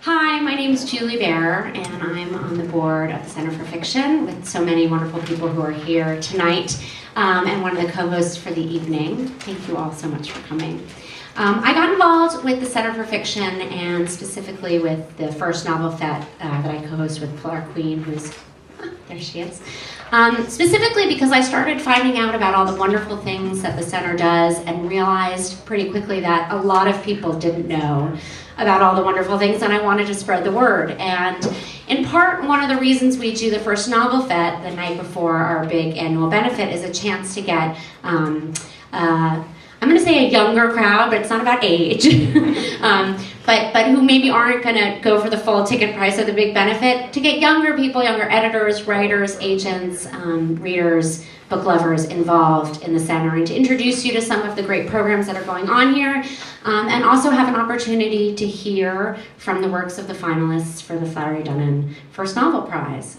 Hi, my name is Julie Bear, and I'm on the board of the Center for Fiction with so many wonderful people who are here tonight, and one of the co-hosts for the evening. Thank you all so much for coming. I got involved with the Center for Fiction, and specifically with the first novel Fete that I co-host with Flora Queen, who's, there she is. Specifically because I started finding out about all the wonderful things that the center does and realized pretty quickly that a lot of people didn't know about all the wonderful things, and I wanted to spread the word. And in part, one of the reasons we do the first novel Fete the night before our big annual benefit is a chance to get, I'm going to say a younger crowd, but it's not about age, but who maybe aren't going to go for the full ticket price of the big benefit, to get younger people, younger editors, writers, agents, readers, book lovers involved in the center, and to introduce you to some of the great programs that are going on here, and also have an opportunity to hear from the works of the finalists for the Flaherty Dunnan First Novel Prize.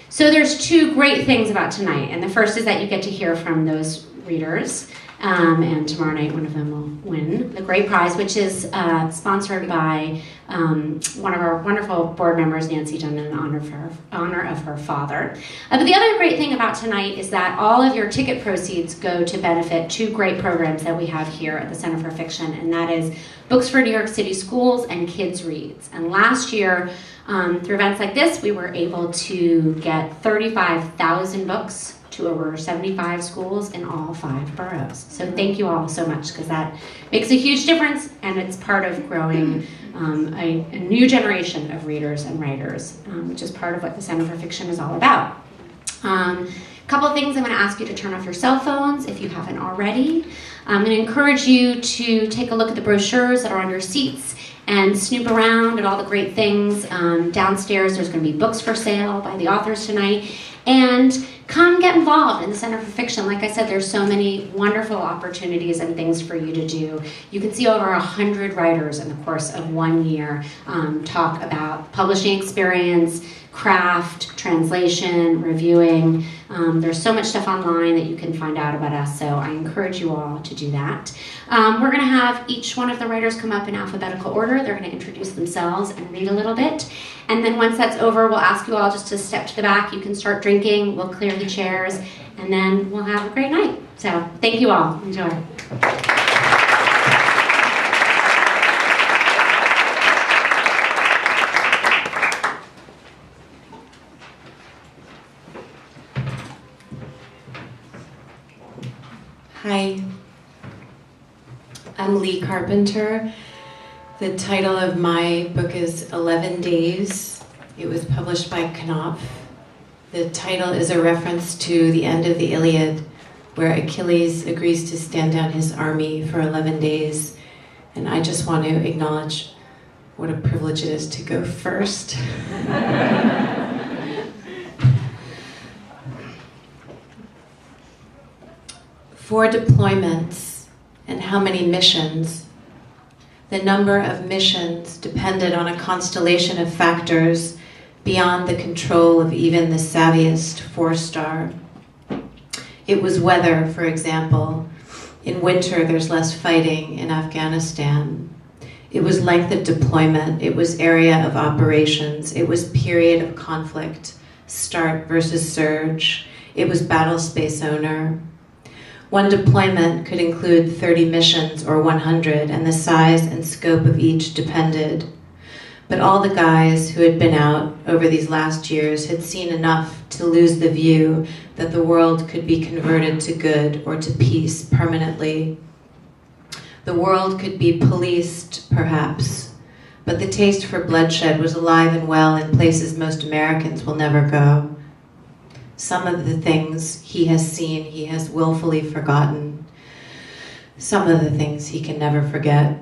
So there's two great things about tonight, and the first is that you get to hear from those readers, and tomorrow night one of them will win the great prize, which is sponsored by one of our wonderful board members, Nancy Dunnan, in honor of her father. But the other great thing about tonight is that all of your ticket proceeds go to benefit two great programs that we have here at the Center for Fiction, and that is Books for New York City Schools and Kids Reads. And last year, through events like this, we were able to get 35,000 books to over 75 schools in all 5 boroughs. So thank you all so much, because that makes a huge difference, and it's part of growing a new generation of readers and writers, which is part of what the Center for Fiction is all about. A couple of things. I'm going to ask you to turn off your cell phones if you haven't already. I'm going to encourage you to take a look at the brochures that are on your seats and snoop around at all the great things. Downstairs there's going to be books for sale by the authors tonight. And come get involved in the Center for Fiction. Like I said, there's so many wonderful opportunities and things for you to do. You can see over 100 writers in the course of 1 year talk about publishing experience, craft, translation, reviewing. There's so much stuff online that you can find out about us, so I encourage you all to do that. We're going to have each one of the writers come up in alphabetical order. They're going to introduce themselves and read a little bit. And then once that's over, we'll ask you all just to step to the back. You can start drinking, we'll clear the chairs, and then we'll have a great night. So thank you all. Enjoy. Hi, I'm Lee Carpenter. The title of my book is 11 Days. It was published by Knopf. The title is a reference to the end of the Iliad, where Achilles agrees to stand down his army for 11 days. And I just want to acknowledge what a privilege it is to go first. For deployments and how many missions, the number of missions depended on a constellation of factors beyond the control of even the savviest 4-star. It was weather, for example. In winter, there's less fighting in Afghanistan. It was length of deployment. It was area of operations. It was period of conflict, start versus surge. It was battle space owner. One deployment could include 30 missions or 100, and the size and scope of each depended. But all the guys who had been out over these last years had seen enough to lose the view that the world could be converted to good or to peace permanently. The world could be policed, perhaps, but the taste for bloodshed was alive and well in places most Americans will never go. Some of the things he has seen, he has willfully forgotten. Some of the things he can never forget.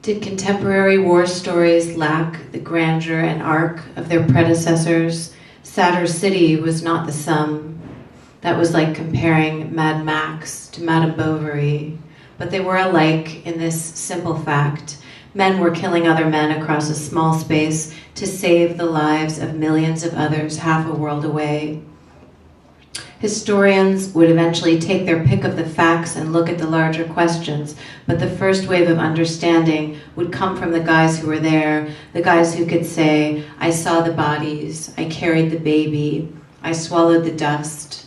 Did contemporary war stories lack the grandeur and arc of their predecessors? Sadder City was not the sum. That was like comparing Mad Max to Madame Bovary. But they were alike in this simple fact. Men were killing other men across a small space to save the lives of millions of others half a world away. Historians would eventually take their pick of the facts and look at the larger questions, but the first wave of understanding would come from the guys who were there, the guys who could say, I saw the bodies, I carried the baby, I swallowed the dust.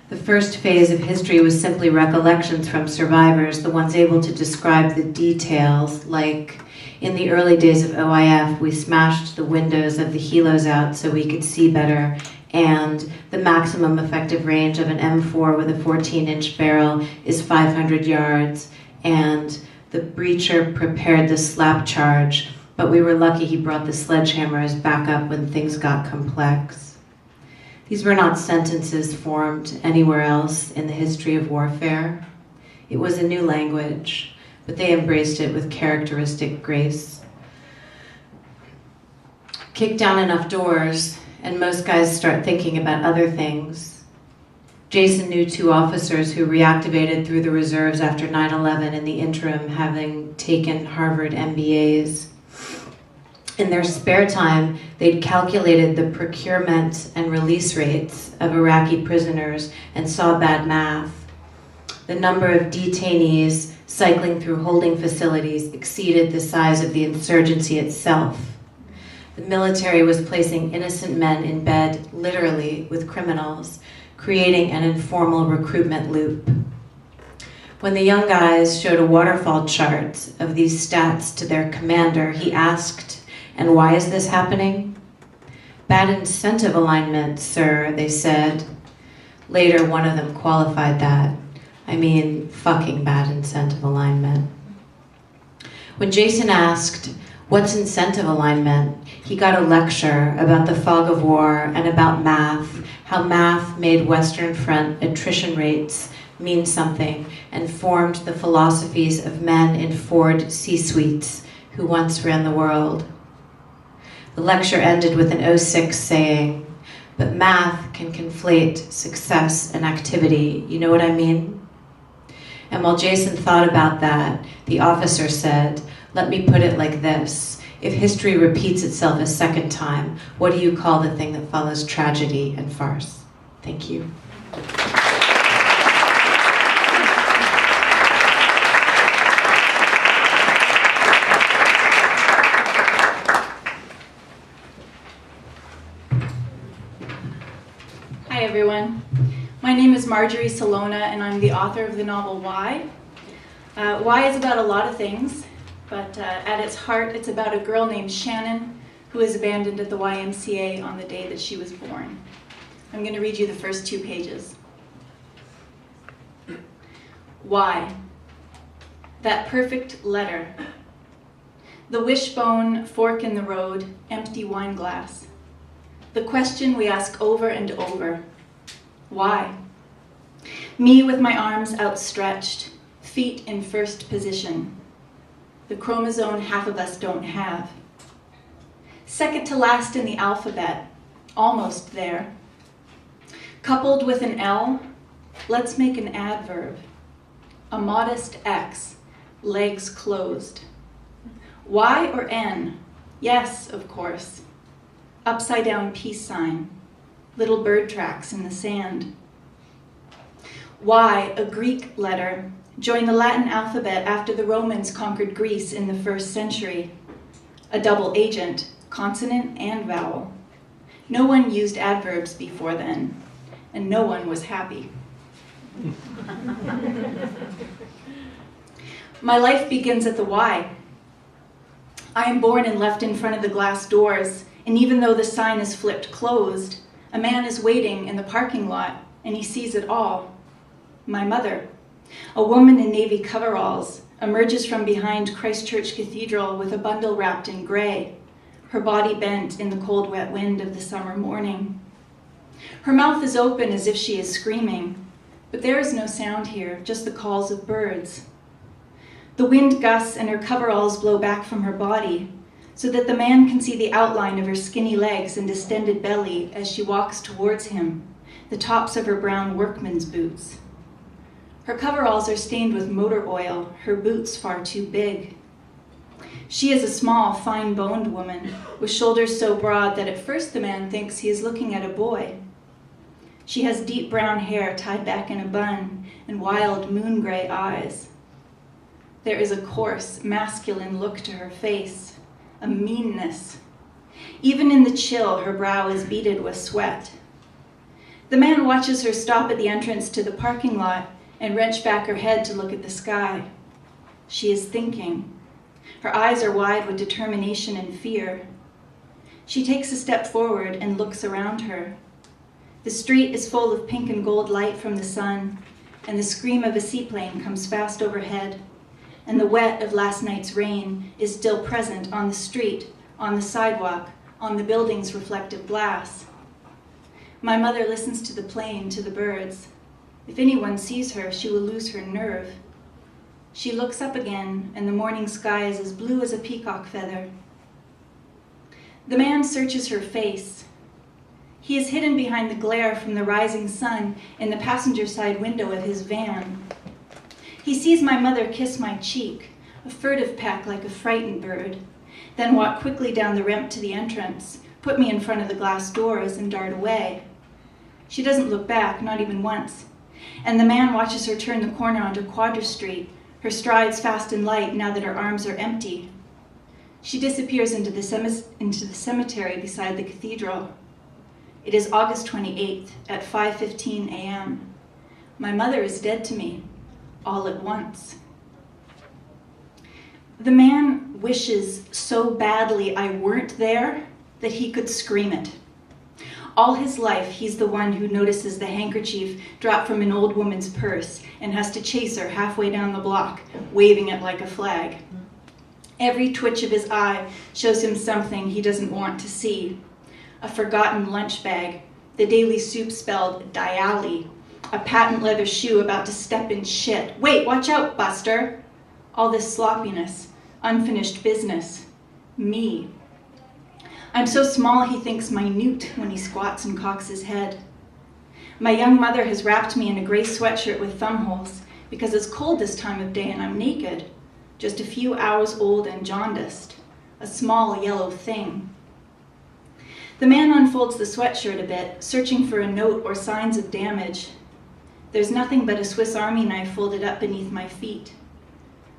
The first phase of history was simply recollections from survivors, the ones able to describe the details, like, in the early days of OIF, we smashed the windows of the helos out so we could see better, and the maximum effective range of an M4 with a 14-inch barrel is 500 yards, and the breacher prepared the slap charge, but we were lucky he brought the sledgehammer as backup when things got complex. These were not sentences formed anywhere else in the history of warfare. It was a new language, but they embraced it with characteristic grace. Kick down enough doors, and most guys start thinking about other things. Jason knew 2 officers who reactivated through the reserves after 9/11 in the interim, having taken Harvard MBAs. In their spare time, they'd calculated the procurement and release rates of Iraqi prisoners and saw bad math. The number of detainees cycling through holding facilities exceeded the size of the insurgency itself. The military was placing innocent men in bed, literally, with criminals, creating an informal recruitment loop. When the young guys showed a waterfall chart of these stats to their commander, he asked, "And why is this happening?" "Bad incentive alignment, sir," they said. Later, one of them qualified that. I mean, fucking bad incentive alignment. When Jason asked, "What's incentive alignment?" he got a lecture about the fog of war and about math, how math made Western Front attrition rates mean something and formed the philosophies of men in Ford C-suites who once ran the world. The lecture ended with an 06 saying, "But math can conflate success and activity, you know what I mean?" And while Jason thought about that, the officer said, "Let me put it like this. If history repeats itself a second time, what do you call the thing that follows tragedy and farce?" Thank you. Hi everyone. My name is Marjorie Salona and I'm the author of the novel Why. Why is about a lot of things, but at its heart it's about a girl named Shannon who was abandoned at the YMCA on the day that she was born. I'm going to read you the first 2 pages. Why? That perfect letter. The wishbone, fork in the road, empty wine glass. The question we ask over and over. Why? Me with my arms outstretched, feet in first position. The chromosome half of us don't have. Second to last in the alphabet, almost there. Coupled with an L, let's make an adverb. A modest X, legs closed. Y or N? Yes, of course. Upside down peace sign. Little bird tracks in the sand. Y, a Greek letter, joined the Latin alphabet after the Romans conquered Greece in the 1st century. A double agent, consonant and vowel. No one used adverbs before then, and no one was happy. My life begins at the Y. I am born and left in front of the glass doors, and even though the sign is flipped closed, a man is waiting in the parking lot, and he sees it all. My mother, a woman in navy coveralls, emerges from behind Christchurch Cathedral with a bundle wrapped in gray, her body bent in the cold, wet wind of the summer morning. Her mouth is open as if she is screaming, but there is no sound here, just the calls of birds. The wind gusts and her coveralls blow back from her body, so that the man can see the outline of her skinny legs and distended belly as she walks towards him, the tops of her brown workman's boots. Her coveralls are stained with motor oil, her boots far too big. She is a small, fine-boned woman, with shoulders so broad that at first the man thinks he is looking at a boy. She has deep brown hair tied back in a bun and wild moon-gray eyes. There is a coarse, masculine look to her face, a meanness. Even in the chill, her brow is beaded with sweat. The man watches her stop at the entrance to the parking lot and wrench back her head to look at the sky. She is thinking. Her eyes are wide with determination and fear. She takes a step forward and looks around her. The street is full of pink and gold light from the sun, and the scream of a seaplane comes fast overhead, and the wet of last night's rain is still present on the street, on the sidewalk, on the building's reflective glass. My mother listens to the plane, to the birds. If anyone sees her, she will lose her nerve. She looks up again, and the morning sky is as blue as a peacock feather. The man searches her face. He is hidden behind the glare from the rising sun in the passenger side window of his van. He sees my mother kiss my cheek, a furtive peck like a frightened bird, then walk quickly down the ramp to the entrance, put me in front of the glass doors, and dart away. She doesn't look back, not even once, and the man watches her turn the corner onto Quadra Street, her strides fast and light now that her arms are empty. She disappears into the cemetery beside the cathedral. It is August 28th at 5:15 a.m. My mother is dead to me, all at once. The man wishes so badly I weren't there that he could scream it. All his life, he's the one who notices the handkerchief drop from an old woman's purse and has to chase her halfway down the block, waving it like a flag. Every twitch of his eye shows him something he doesn't want to see. A forgotten lunch bag, the daily soup spelled Diali, a patent leather shoe about to step in shit. Wait, watch out, Buster. All this sloppiness, unfinished business, me. I'm so small he thinks minute when he squats and cocks his head. My young mother has wrapped me in a gray sweatshirt with thumb holes because it's cold this time of day and I'm naked, just a few hours old and jaundiced, a small yellow thing. The man unfolds the sweatshirt a bit, searching for a note or signs of damage. There's nothing but a Swiss Army knife folded up beneath my feet.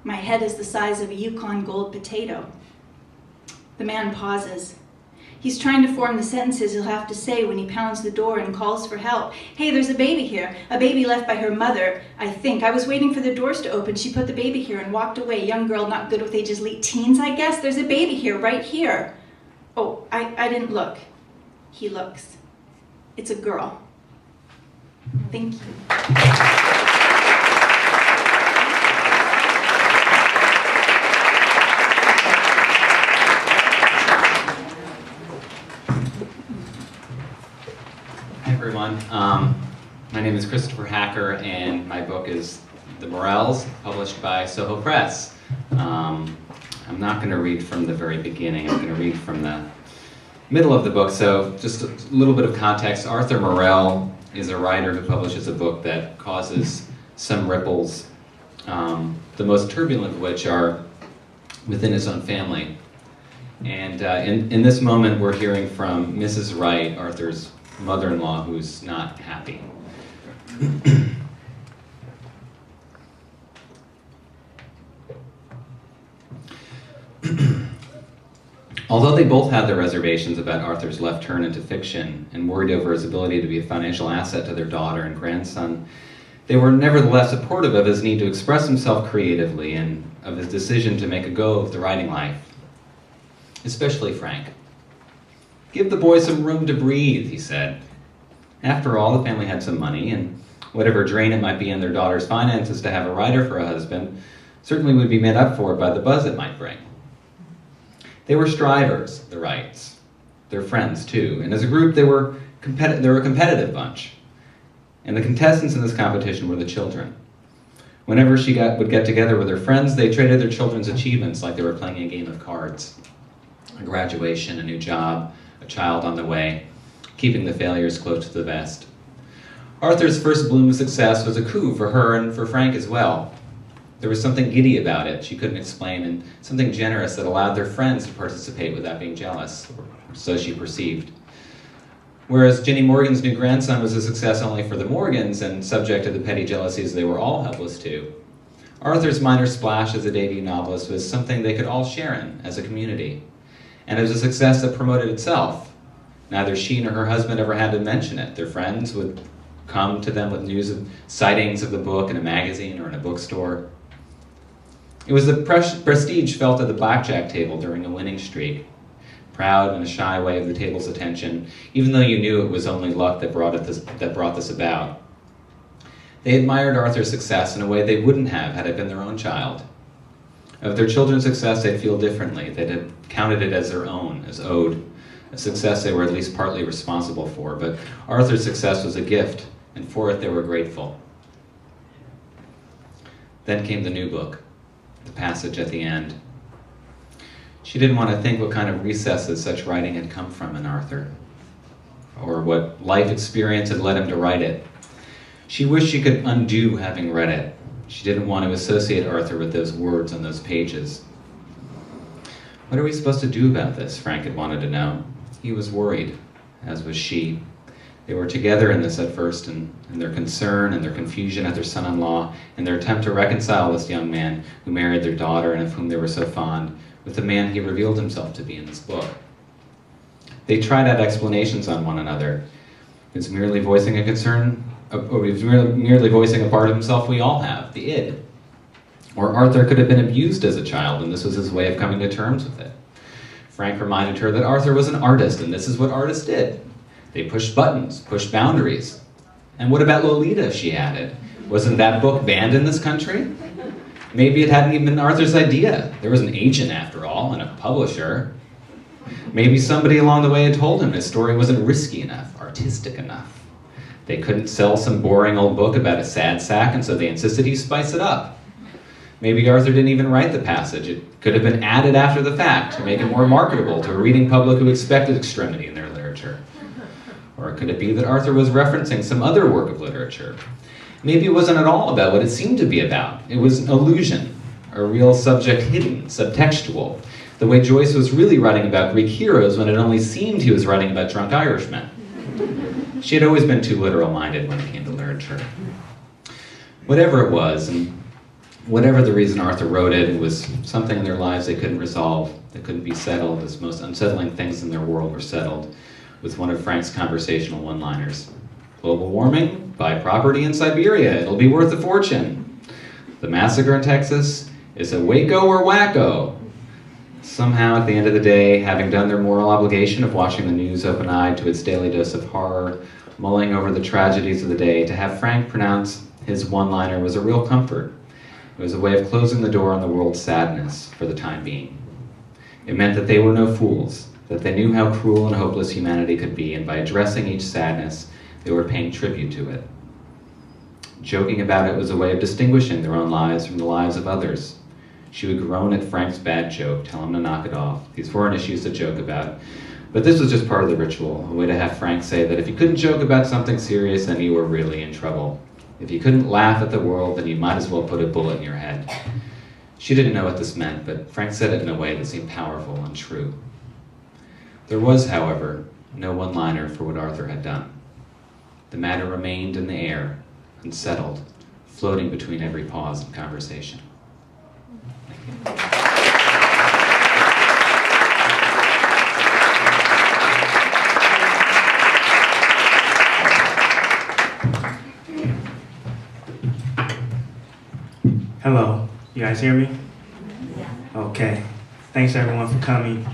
My head is the size of a Yukon Gold potato. The man pauses. He's trying to form the sentences he'll have to say when he pounds the door and calls for help. Hey, there's a baby here. A baby left by her mother, I think. I was waiting for the doors to open. She put the baby here and walked away. Young girl, not good with ages, late teens, I guess. There's a baby here, right here. Oh, I didn't look. He looks. It's a girl. Thank you. Everyone. My name is Christopher Hacker, and my book is The Morels, published by Soho Press. I'm not going to read from the very beginning. I'm going to read from the middle of the book. So just a little bit of context. Arthur Morel is a writer who publishes a book that causes some ripples, the most turbulent of which are within his own family. And in this moment, we're hearing from Mrs. Wright, Arthur's mother-in-law, who's not happy. Although they both had their reservations about Arthur's left turn into fiction and worried over his ability to be a financial asset to their daughter and grandson, they were nevertheless supportive of his need to express himself creatively and of his decision to make a go of the writing life. Especially Frank. "Give the boy some room to breathe," he said. After all, the family had some money, and whatever drain it might be in their daughter's finances to have a writer for a husband certainly would be made up for by the buzz it might bring. They were strivers, the Wrights. They're friends, too, and as a group they were a competitive bunch. And the contestants in this competition were the children. Whenever she would get together with her friends, they traded their children's achievements like they were playing a game of cards. A graduation, a new job, a child on the way, keeping the failures close to the vest. Arthur's first bloom of success was a coup for her and for Frank as well. There was something giddy about it she couldn't explain, and something generous that allowed their friends to participate without being jealous, or so she perceived. Whereas Ginny Morgan's new grandson was a success only for the Morgans and subject to the petty jealousies they were all helpless to, Arthur's minor splash as a debut novelist was something they could all share in as a community. And it was a success that promoted itself. Neither she nor her husband ever had to mention it. Their friends would come to them with news of sightings of the book in a magazine or in a bookstore. It was the prestige felt at the blackjack table during a winning streak, proud in a shy way of the table's attention, even though you knew it was only luck that brought this about. They admired Arthur's success in a way they wouldn't have had it been their own child. Of their children's success, they'd feel differently. They'd have counted it as their own, as owed, a success they were at least partly responsible for. But Arthur's success was a gift, and for it they were grateful. Then came the new book, the passage at the end. She didn't want to think what kind of recesses such writing had come from in Arthur, or what life experience had led him to write it. She wished she could undo having read it. She didn't want to associate Arthur with those words on those pages. What are we supposed to do about this? Frank had wanted to know. He was worried, as was she. They were together in this at first, and their concern and their confusion at their son-in-law, and their attempt to reconcile this young man who married their daughter and of whom they were so fond, with the man he revealed himself to be in this book. They tried out explanations on one another. He was merely voicing a concern, or he was merely voicing a part of himself we all have, the id. Or Arthur could have been abused as a child, and this was his way of coming to terms with it. Frank reminded her that Arthur was an artist, and this is what artists did. They pushed buttons, pushed boundaries. And what about Lolita, she added? Wasn't that book banned in this country? Maybe it hadn't even been Arthur's idea. There was an agent, after all, and a publisher. Maybe somebody along the way had told him his story wasn't risky enough, artistic enough. They couldn't sell some boring old book about a sad sack, and so they insisted he spice it up. Maybe Arthur didn't even write the passage. It could have been added after the fact to make it more marketable to a reading public who expected extremity in their literature. Or could it be that Arthur was referencing some other work of literature? Maybe it wasn't at all about what it seemed to be about. It was an illusion, a real subject hidden, subtextual, the way Joyce was really writing about Greek heroes when it only seemed he was writing about drunk Irishmen. She had always been too literal-minded when it came to literature. Whatever it was, and whatever the reason Arthur wrote it, it was something in their lives they couldn't resolve, that couldn't be settled, as most unsettling things in their world were settled, with one of Frank's conversational one-liners. Global warming? Buy property in Siberia, it'll be worth a fortune. The massacre in Texas? Is it Waco or wacko? Somehow, at the end of the day, having done their moral obligation of watching the news open-eyed to its daily dose of horror, mulling over the tragedies of the day, to have Frank pronounce his one-liner was a real comfort. It was a way of closing the door on the world's sadness for the time being. It meant that they were no fools, that they knew how cruel and hopeless humanity could be, and by addressing each sadness, they were paying tribute to it. Joking about it was a way of distinguishing their own lives from the lives of others. She would groan at Frank's bad joke, tell him to knock it off. These weren't issues to joke about. But this was just part of the ritual, a way to have Frank say that if you couldn't joke about something serious, then you were really in trouble. If you couldn't laugh at the world, then you might as well put a bullet in your head. She didn't know what this meant, but Frank said it in a way that seemed powerful and true. There was, however, no one-liner for what Arthur had done. The matter remained in the air, unsettled, floating between every pause in conversation. Thank you. Hello, you guys hear me? Okay. Thanks everyone for coming.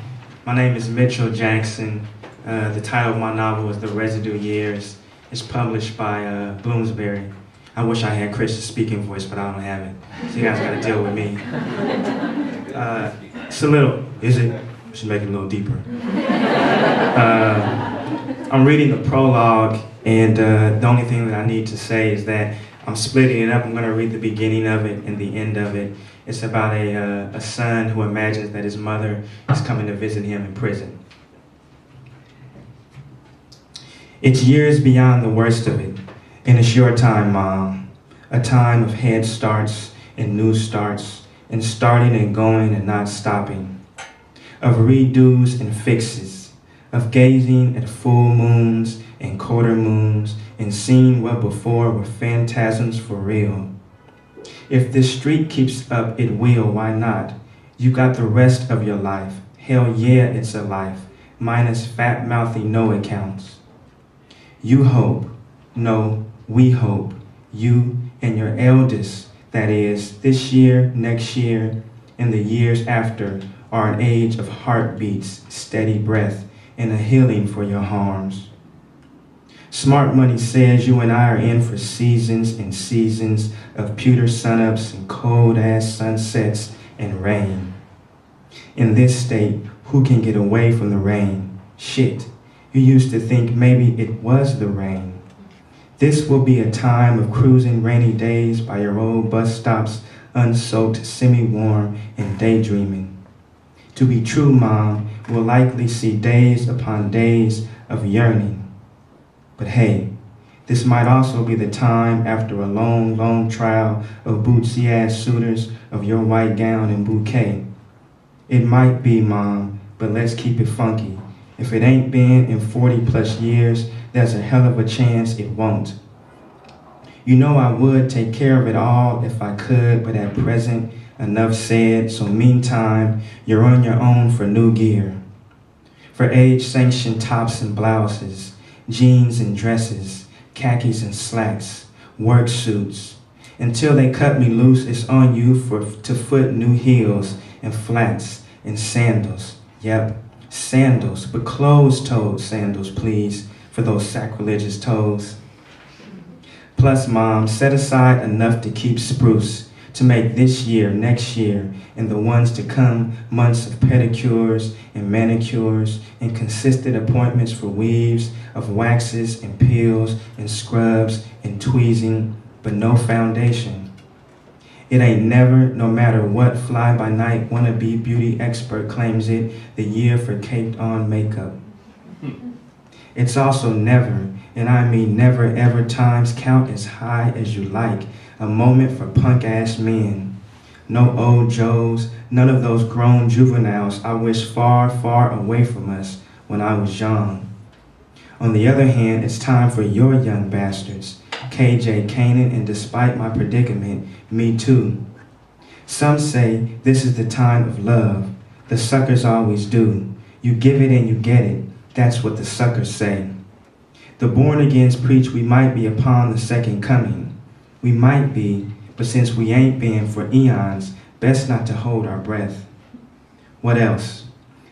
My name is Mitchell Jackson. The title of my novel is The Residue Years. It's published by Bloomsbury. I wish I had Chris's speaking voice, but I don't have it. So you guys gotta deal with me. It's a little, is it? We should make it a little deeper. I'm reading the prologue, and the only thing that I need to say is that I'm splitting it up. I'm gonna read the beginning of it and the end of it. It's about a son who imagines that his mother is coming to visit him in prison. It's years beyond the worst of it, and it's your time, Mom. A time of head starts and new starts, and starting and going and not stopping. Of redos and fixes, of gazing at full moons and quarter moons and seen what before were phantasms for real. If this street keeps up, it will, why not? You got the rest of your life. Hell yeah, it's a life, minus fat-mouthy no accounts. You hope, no, we hope, you and your eldest, that is, this year, next year, and the years after, are an age of heartbeats, steady breath, and a healing for your harms. Smart money says you and I are in for seasons and seasons of pewter sunups and cold-ass sunsets and rain. In this state, who can get away from the rain? Shit, you used to think maybe it was the rain. This will be a time of cruising rainy days by your old bus stops, unsoaked, semi-warm, and daydreaming. To be true, Mom, we'll likely see days upon days of yearning. But hey, this might also be the time after a long, long trial of bootsy-ass suitors of your white gown and bouquet. It might be, Mom, but let's keep it funky. If it ain't been in 40 plus years, there's a hell of a chance it won't. You know I would take care of it all if I could, but at present, enough said, so meantime, you're on your own for new gear. For age-sanctioned tops and blouses, jeans and dresses, khakis and slacks, work suits. Until they cut me loose, it's on you to foot new heels and flats and sandals. Yep, sandals, but closed-toed sandals, please, for those sacrilegious toes. Plus, Mom, set aside enough to keep spruce, to make this year, next year, and the ones to come months of pedicures and manicures and consistent appointments for weaves, of waxes and peels and scrubs and tweezing, but no foundation. It ain't never, no matter what fly-by-night wannabe beauty expert claims it, the year for caped-on makeup. It's also never, and I mean never ever times count as high as you like, a moment for punk-ass men. No old Joes, none of those grown juveniles I wish far, far away from us when I was young. On the other hand, it's time for your young bastards, KJ, Kanan, and despite my predicament, me too. Some say this is the time of love. The suckers always do. You give it and you get it. That's what the suckers say. The born-agains preach we might be upon the second coming. We might be, but since we ain't been for eons, best not to hold our breath. What else?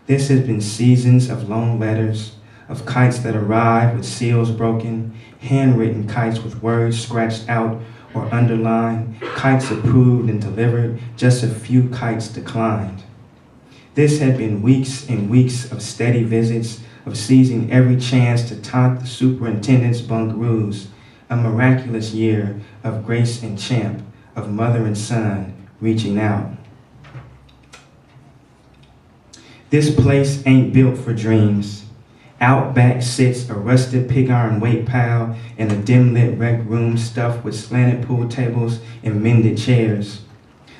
This has been seasons of long letters, of kites that arrive with seals broken, handwritten kites with words scratched out or underlined, kites approved and delivered, just a few kites declined. This had been weeks and weeks of steady visits, of seizing every chance to taunt the superintendent's bungaroos, a miraculous year of grace and champ, of mother and son reaching out. This place ain't built for dreams. Out back sits a rusted pig iron weight pile in a dim-lit rec room stuffed with slanted pool tables and mended chairs.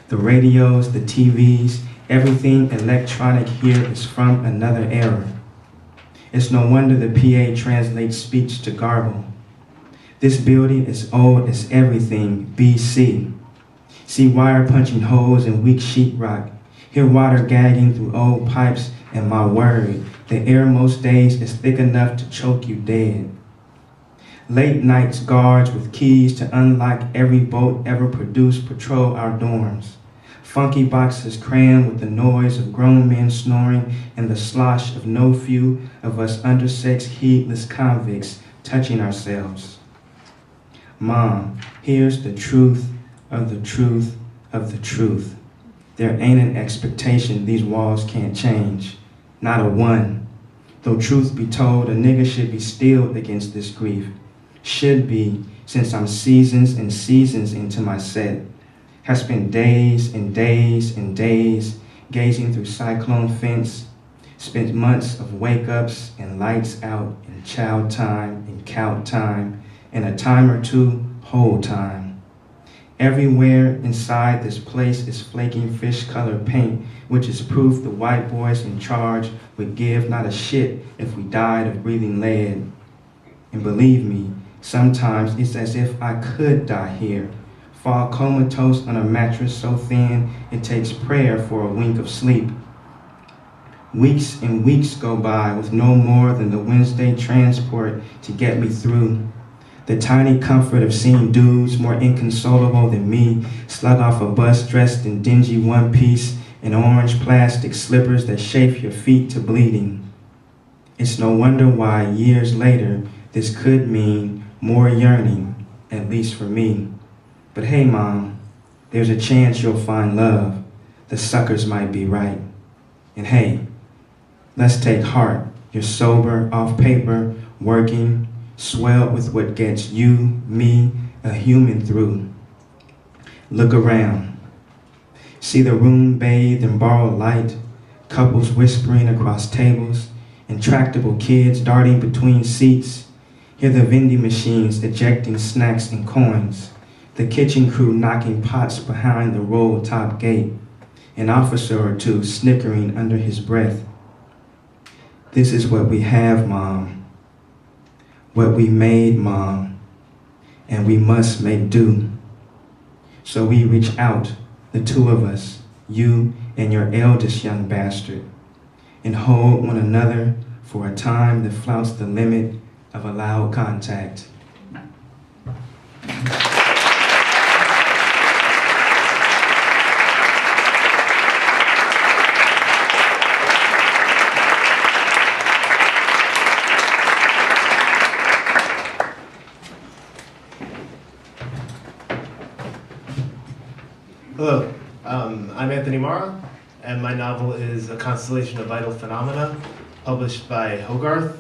The radios, the TVs, everything electronic here is from another era. It's no wonder the PA translates speech to garble. This building is old as everything, BC. See wire punching holes in weak sheetrock. Hear water gagging through old pipes, and my word, the air most days is thick enough to choke you dead. Late nights guards with keys to unlock every boat ever produced patrol our dorms. Funky boxes crammed with the noise of grown men snoring and the slosh of no few of us undersexed, heedless convicts touching ourselves. Mom, here's the truth of the truth of the truth. There ain't an expectation these walls can't change. Not a one. Though truth be told, a nigga should be steeled against this grief. Should be, since I'm seasons and seasons into my set. Have spent days and days and days gazing through cyclone fence. Spent months of wake-ups and lights out and chow time and count time and a time or two hold time. Everywhere inside this place is flaking fish-colored paint, which is proof the white boys in charge would give not a shit if we died of breathing lead. And believe me, sometimes it's as if I could die here, fall comatose on a mattress so thin it takes prayer for a wink of sleep. Weeks and weeks go by with no more than the Wednesday transport to get me through. The tiny comfort of seeing dudes more inconsolable than me slug off a bus dressed in dingy one-piece and orange plastic slippers that chafe your feet to bleeding. It's no wonder why years later this could mean more yearning, at least for me. But hey, Mom, there's a chance you'll find love. The suckers might be right. And hey, let's take heart. You're sober, off paper, working, swelled with what gets you, me, a human through. Look around. See the room bathed in borrowed light, couples whispering across tables, intractable kids darting between seats. Hear the vending machines ejecting snacks and coins, the kitchen crew knocking pots behind the roll-top gate, an officer or two snickering under his breath. This is what we have, Mom. What we made, Mom. And we must make do. So we reach out, the two of us, you and your eldest young bastard, and hold one another for a time that flouts the limit of allowed contact. Hello, I'm Anthony Morrow, and my novel is A Constellation of Vital Phenomena, published by Hogarth,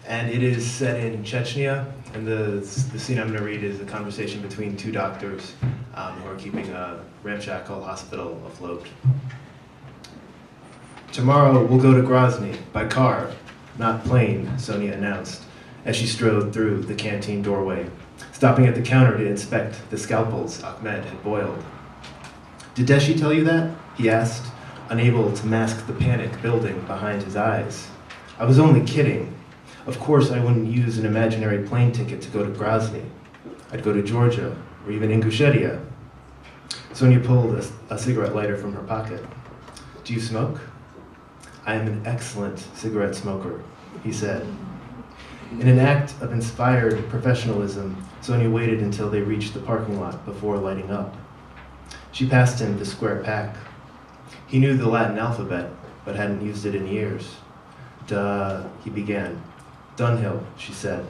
and it is set in Chechnya, and the scene I'm going to read is a conversation between two doctors who are keeping a ramshackle hospital afloat. Tomorrow we'll go to Grozny by car, not plane, Sonia announced, as she strode through the canteen doorway, stopping at the counter to inspect the scalpels Ahmed had boiled. Did Deshi tell you that? He asked, unable to mask the panic building behind his eyes. I was only kidding. Of course I wouldn't use an imaginary plane ticket to go to Grozny. I'd go to Georgia, or even Ingushetia. Sonia pulled a cigarette lighter from her pocket. Do you smoke? I am an excellent cigarette smoker, he said. In an act of inspired professionalism, Sonia waited until they reached the parking lot before lighting up. She passed him the square pack. He knew the Latin alphabet, but hadn't used it in years. Duh, he began. Dunhill, she said.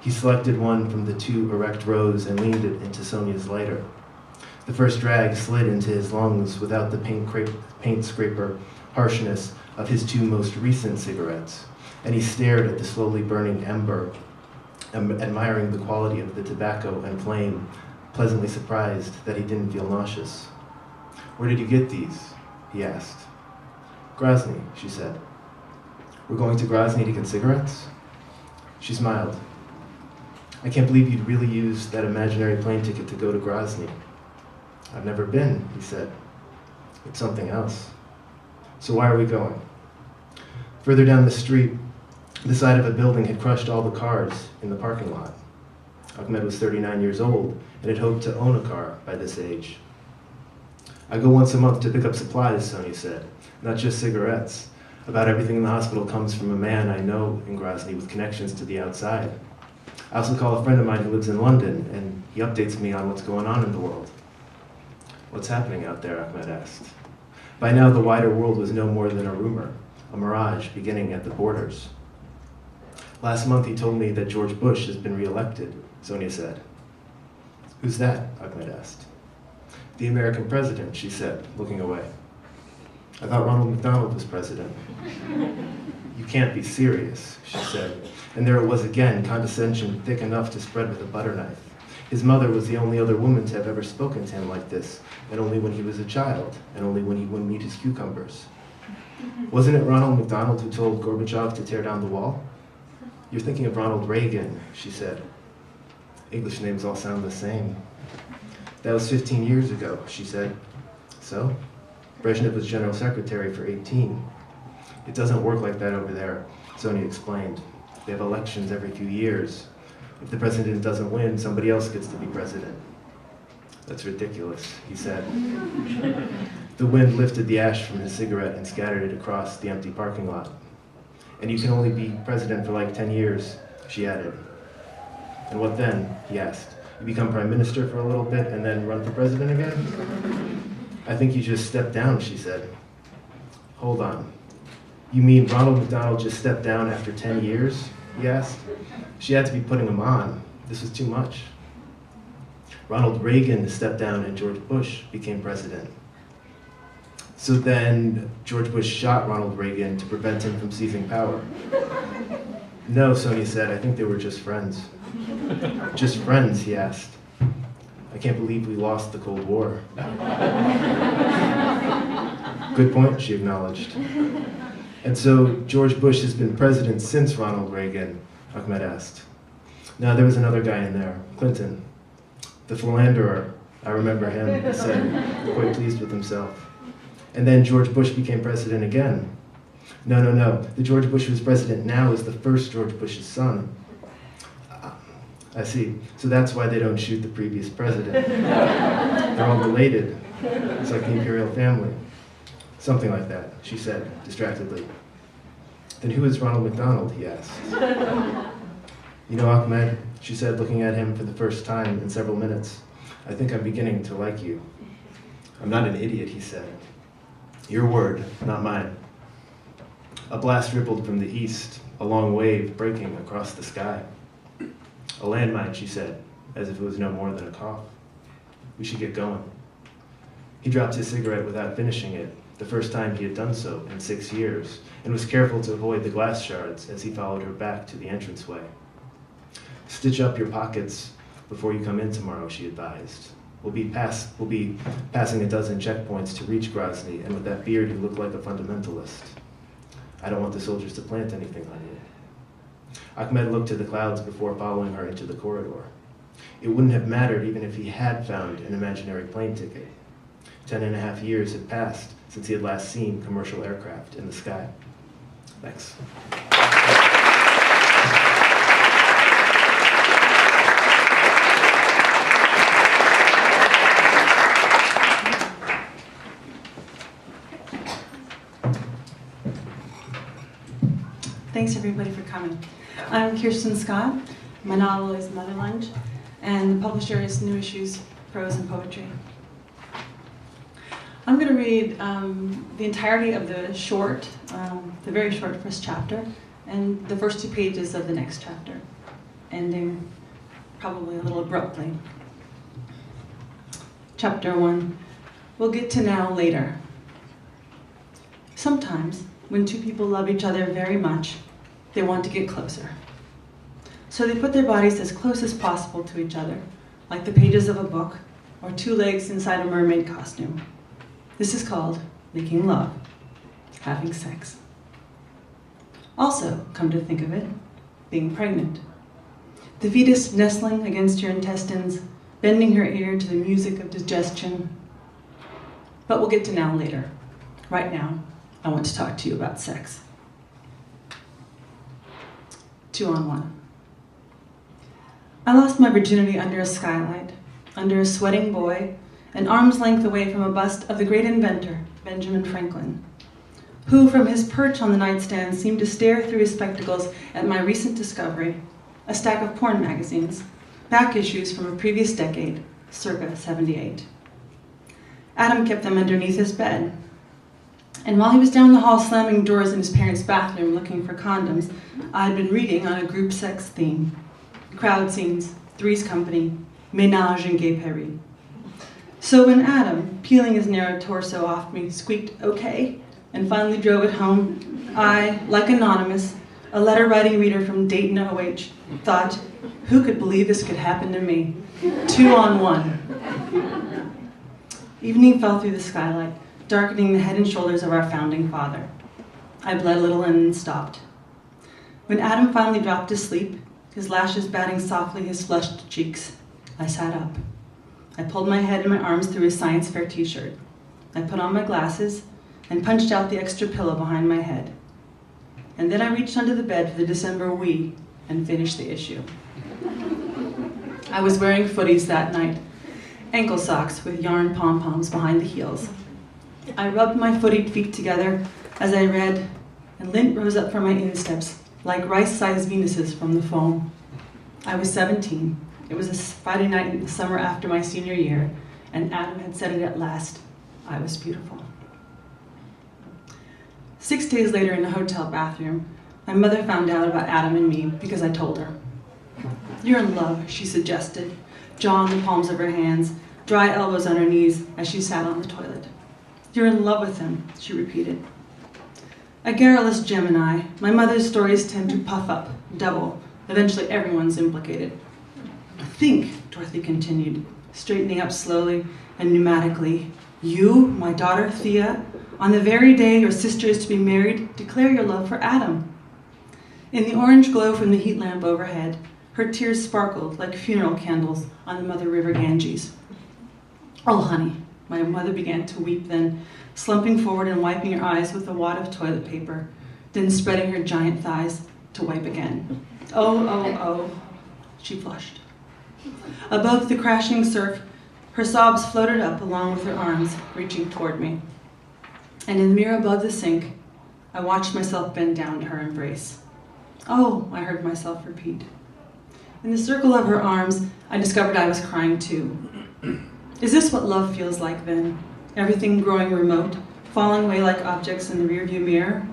He selected one from the two erect rows and leaned it into Sonia's lighter. The first drag slid into his lungs without the paint scraper harshness of his two most recent cigarettes, and he stared at the slowly burning ember, admiring the quality of the tobacco and flame, pleasantly surprised that he didn't feel nauseous. Where did you get these? He asked. Grozny, she said. We're going to Grozny to get cigarettes? She smiled. I can't believe you'd really use that imaginary plane ticket to go to Grozny. I've never been, he said. It's something else. So why are we going? Further down the street, the side of a building had crushed all the cars in the parking lot. Ahmed was 39 years old and had hoped to own a car by this age. I go once a month to pick up supplies, Sonia said, not just cigarettes. About everything in the hospital comes from a man I know in Grozny with connections to the outside. I also call a friend of mine who lives in London, and he updates me on what's going on in the world. What's happening out there, Ahmed asked. By now, the wider world was no more than a rumor, a mirage beginning at the borders. Last month, he told me that George Bush has been reelected, Sonia said. Who's that? Ahmed asked. The American president, she said, looking away. I thought Ronald McDonald was president. You can't be serious, she said. And there it was again, condescension thick enough to spread with a butter knife. His mother was the only other woman to have ever spoken to him like this, and only when he was a child, and only when he wouldn't eat his cucumbers. Wasn't it Ronald McDonald who told Gorbachev to tear down the wall? You're thinking of Ronald Reagan, she said. English names all sound the same. That was 15 years ago, she said. So? Brezhnev was general secretary for 18. It doesn't work like that over there, Sonia explained. We have elections every few years. If the president doesn't win, somebody else gets to be president. That's ridiculous, he said. The wind lifted the ash from his cigarette and scattered it across the empty parking lot. And you can only be president for like 10 years, she added. And what then, he asked. You become prime minister for a little bit and then run for president again? I think you just stepped down, she said. Hold on. You mean Ronald McDonald just stepped down after 10 years? He asked. She had to be putting him on. This was too much. Ronald Reagan stepped down and George Bush became president. So then George Bush shot Ronald Reagan to prevent him from seizing power. No, Sonia said, I think they were just friends. Just friends, he asked. I can't believe we lost the Cold War. Good point, she acknowledged. And so George Bush has been president since Ronald Reagan, Ahmed asked. No, there was another guy in there, Clinton. The philanderer, I remember him, he said, quite pleased with himself. And then George Bush became president again. No. The George Bush who's president now is the first George Bush's son. I see. So that's why they don't shoot the previous president. They're all related. It's like the imperial family. Something like that, she said, distractedly. Then who is Ronald McDonald, he asked. You know, Ahmed, she said, looking at him for the first time in several minutes, I think I'm beginning to like you. I'm not an idiot, he said. Your word, not mine. A blast rippled from the east, a long wave breaking across the sky. A landmine, she said, as if it was no more than a cough. We should get going. He dropped his cigarette without finishing it, the first time he had done so in 6 years, and was careful to avoid the glass shards as he followed her back to the entranceway. Stitch up your pockets before you come in tomorrow, she advised. We'll be passing a dozen checkpoints to reach Grozny, and with that beard you look like a fundamentalist. I don't want the soldiers to plant anything on you. Ahmed looked to the clouds before following her into the corridor. It wouldn't have mattered even if he had found an imaginary plane ticket. 10.5 years had passed since he had last seen commercial aircraft in the sky. Thanks. Thanks everybody for coming. I'm Kirsten Scott. My novel is Motherland, and the publisher is New Issues Prose and Poetry. I'm going to read the entirety of the very short first chapter, and the first 2 pages of the next chapter, ending probably a little abruptly. Chapter 1. We'll get to now later. Sometimes, when 2 people love each other very much, they want to get closer. So they put their bodies as close as possible to each other, like the pages of a book, or 2 legs inside a mermaid costume. This is called making love, having sex. Also, come to think of it, being pregnant. The fetus nestling against your intestines, bending her ear to the music of digestion. But we'll get to now later. Right now, I want to talk to you about sex. 2-on-1. I lost my virginity under a skylight, under a sweating boy, an arm's length away from a bust of the great inventor, Benjamin Franklin, who from his perch on the nightstand seemed to stare through his spectacles at my recent discovery, a stack of porn magazines, back issues from a previous decade, circa 78. Adam kept them underneath his bed. And while he was down the hall slamming doors in his parents' bathroom looking for condoms, I had been reading on a group sex theme. Crowd scenes, Three's Company, Ménage in Gay Paris. So when Adam, peeling his narrow torso off me, squeaked okay, and finally drove it home, I, like Anonymous, a letter-writing reader from Dayton, OH, thought, who could believe this could happen to me? 2-on-1. Evening fell through the skylight, darkening the head and shoulders of our founding father. I bled a little and then stopped. When Adam finally dropped to sleep, his lashes batting softly his flushed cheeks, I sat up. I pulled my head and my arms through his science fair t-shirt. I put on my glasses and punched out the extra pillow behind my head. and then I reached under the bed for the December Wii and finished the issue. I was wearing footies that night, ankle socks with yarn pom-poms behind the heels. I rubbed my footied feet together as I read, and lint rose up from my insteps like rice-sized Venuses from the foam. I was 17. It was a Friday night in the summer after my senior year, and Adam had said it at last. I was beautiful. 6 days later in a hotel bathroom, my mother found out about Adam and me because I told her. "You're in love," she suggested, jaw on the palms of her hands, dry elbows on her knees as she sat on the toilet. "You're in love with him," she repeated. A garrulous Gemini, my mother's stories tend to puff up, double. Eventually everyone's implicated. "Think," Dorothy continued, straightening up slowly and pneumatically. "You, my daughter Thea, on the very day your sister is to be married, declare your love for Adam." In the orange glow from the heat lamp overhead, her tears sparkled like funeral candles on the Mother River Ganges. "Oh, honey," my mother began to weep then, slumping forward and wiping her eyes with a wad of toilet paper, then spreading her giant thighs to wipe again. "Oh, oh, oh," she flushed. Above the crashing surf, her sobs floated up along with her arms reaching toward me. And in the mirror above the sink, I watched myself bend down to her embrace. "Oh," I heard myself repeat. In the circle of her arms, I discovered I was crying too. Is this what love feels like then? Everything growing remote, falling away like objects in the rearview mirror?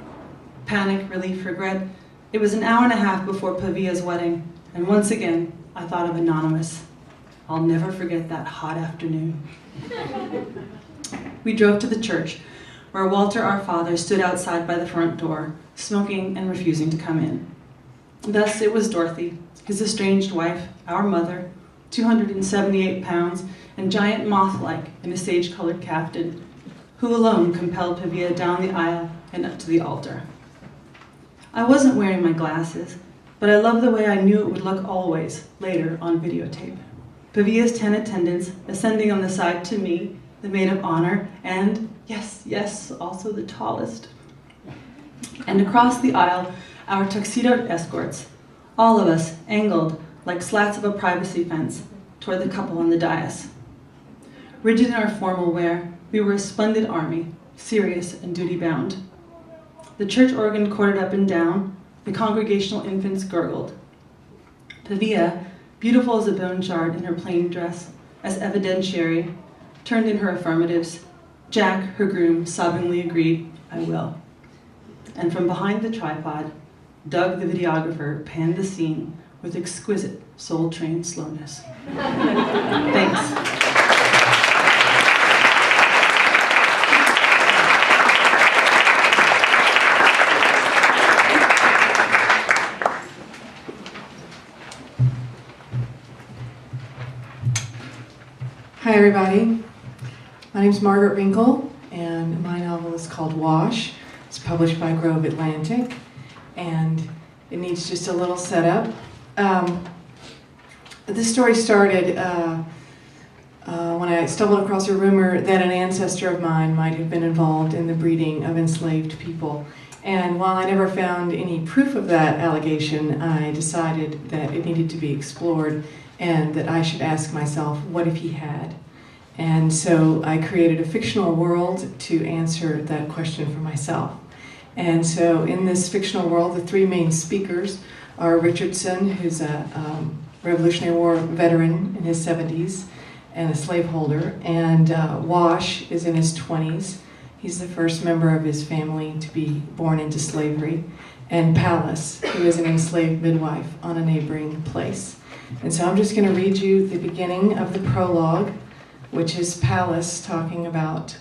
Panic, relief, regret. It was an hour and a half before Pavia's wedding, and once again, I thought of Anonymous. I'll never forget that hot afternoon. We drove to the church, where Walter, our father, stood outside by the front door, smoking and refusing to come in. Thus it was Dorothy, his estranged wife, our mother, 278 pounds, and giant moth-like in a sage-colored caftan, who alone compelled Pavia down the aisle and up to the altar. I wasn't wearing my glasses, but I loved the way I knew it would look always, later, on videotape. Pavia's 10 attendants ascending on the side to me, the maid of honor, and, yes, also the tallest. And across the aisle, our tuxedoed escorts, all of us angled like slats of a privacy fence toward the couple on the dais. Rigid in our formal wear, we were a splendid army, serious and duty-bound. The church organ chorded up and down, the congregational infants gurgled. Pavia, beautiful as a bone shard in her plain dress, as evidentiary, turned in her affirmatives. Jack, her groom, sobbingly agreed, "I will." And from behind the tripod, Doug, the videographer, panned the scene with exquisite, soul-trained slowness. Thanks. Hi everybody, my name's Margaret Mingle and my novel is called Wash. It's published by Grove Atlantic and it needs just a little setup. This story started when I stumbled across a rumor that an ancestor of mine might have been involved in the breeding of enslaved people. And while I never found any proof of that allegation, I decided that it needed to be explored and that I should ask myself, what if he had? And so I created a fictional world to answer that question for myself. And so in this fictional world, the three main speakers are Richardson, who's a Revolutionary War veteran in his 70s and a slaveholder, and Wash is in his 20s. He's the first member of his family to be born into slavery, and Pallas, who is an enslaved midwife on a neighboring place. And so I'm just going to read you the beginning of the prologue, which is Pallas talking about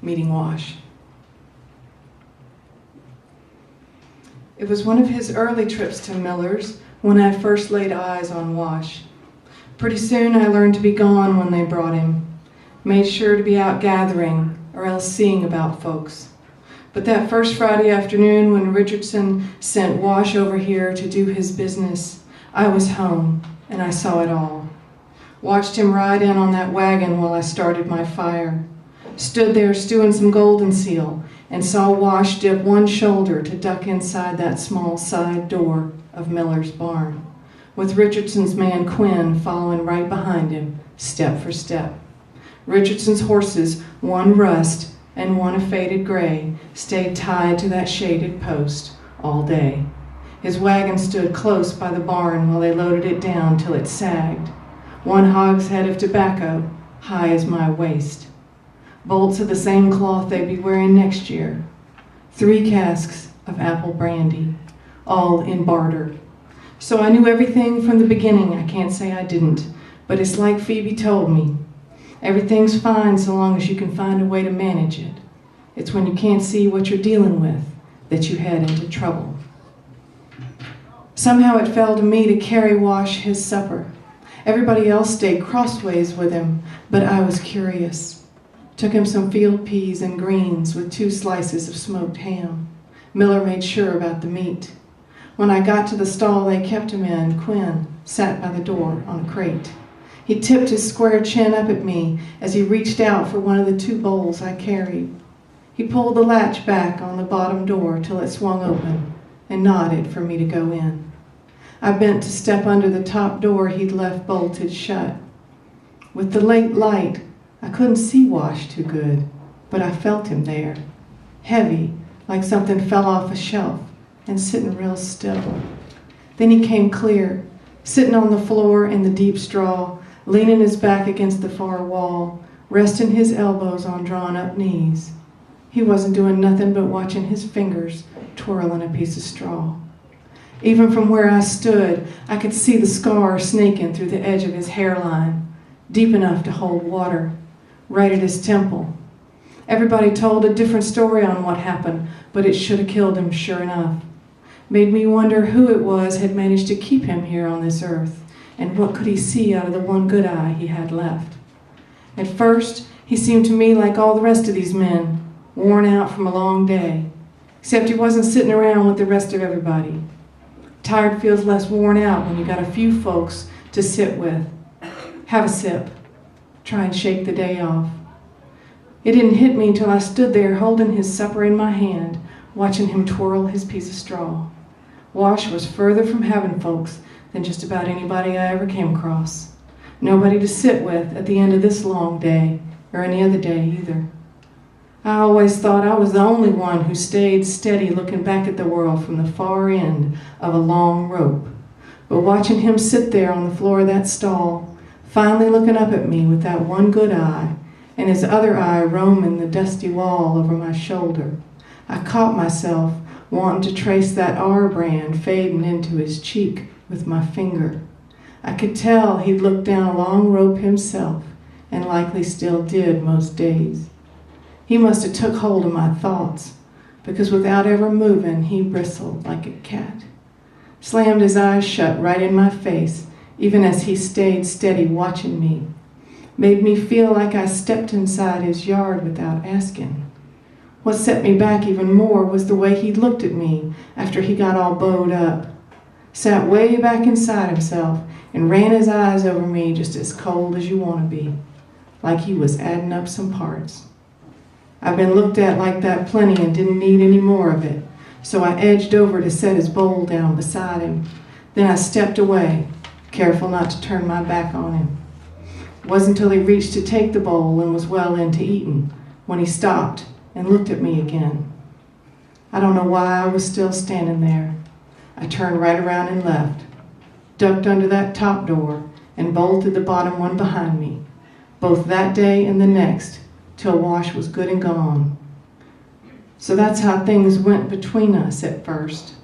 meeting Wash. It was one of his early trips to Miller's when I first laid eyes on Wash. Pretty soon I learned to be gone when they brought him. Made sure to be out gathering or else seeing about folks. But that first Friday afternoon when Richardson sent Wash over here to do his business, I was home and I saw it all. Watched him ride in on that wagon while I started my fire. Stood there stewing some golden seal, and saw Wash dip one shoulder to duck inside that small side door of Miller's barn, with Richardson's man Quinn following right behind him, step for step. Richardson's horses, one rust and one a faded gray, stayed tied to that shaded post all day. His wagon stood close by the barn while they loaded it down till it sagged. One hogshead of tobacco, high as my waist. Bolts of the same cloth they'd be wearing next year. 3 casks of apple brandy, all in barter. So I knew everything from the beginning. I can't say I didn't, but it's like Phoebe told me. Everything's fine so long as you can find a way to manage it. It's when you can't see what you're dealing with that you head into trouble. Somehow it fell to me to carry Wash his supper. Everybody else stayed crossways with him, but I was curious. Took him some field peas and greens with 2 slices of smoked ham. Miller made sure about the meat. When I got to the stall they kept him in, Quinn sat by the door on a crate. He tipped his square chin up at me as he reached out for one of the 2 bowls I carried. He pulled the latch back on the bottom door till it swung open and nodded for me to go in. I bent to step under the top door he'd left bolted shut. With the late light, I couldn't see Wash too good, but I felt him there, heavy, like something fell off a shelf, and sitting real still. Then he came clear, sitting on the floor in the deep straw, leaning his back against the far wall, resting his elbows on drawn-up knees. He wasn't doing nothing but watching his fingers twirling a piece of straw. Even from where I stood, I could see the scar snaking through the edge of his hairline, deep enough to hold water, right at his temple. Everybody told a different story on what happened, but it should have killed him sure enough. Made me wonder who it was had managed to keep him here on this earth, and what could he see out of the one good eye he had left. At first, he seemed to me like all the rest of these men, worn out from a long day, except he wasn't sitting around with the rest of everybody. Tired feels less worn out when you got a few folks to sit with. Have a sip. Try and shake the day off. It didn't hit me until I stood there holding his supper in my hand, watching him twirl his piece of straw. Wash was further from having folks than just about anybody I ever came across. Nobody to sit with at the end of this long day, or any other day either. I always thought I was the only one who stayed steady looking back at the world from the far end of a long rope. But watching him sit there on the floor of that stall, finally looking up at me with that one good eye, and his other eye roaming the dusty wall over my shoulder, I caught myself wanting to trace that R brand fading into his cheek with my finger. I could tell he'd looked down a long rope himself, and likely still did most days. He must have took hold of my thoughts, because without ever moving, he bristled like a cat. Slammed his eyes shut right in my face, even as he stayed steady watching me. Made me feel like I stepped inside his yard without asking. What set me back even more was the way he looked at me after he got all bowed up. Sat way back inside himself and ran his eyes over me just as cold as you want to be, like he was adding up some parts. I've been looked at like that plenty and didn't need any more of it, so I edged over to set his bowl down beside him. Then I stepped away, careful not to turn my back on him. It wasn't until he reached to take the bowl and was well into eating when he stopped and looked at me again. I don't know why I was still standing there. I turned right around and left, ducked under that top door, and bolted the bottom one behind me, both that day and the next, till Wash was good and gone. So that's how things went between us at first,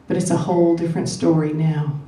but it's a whole different story now.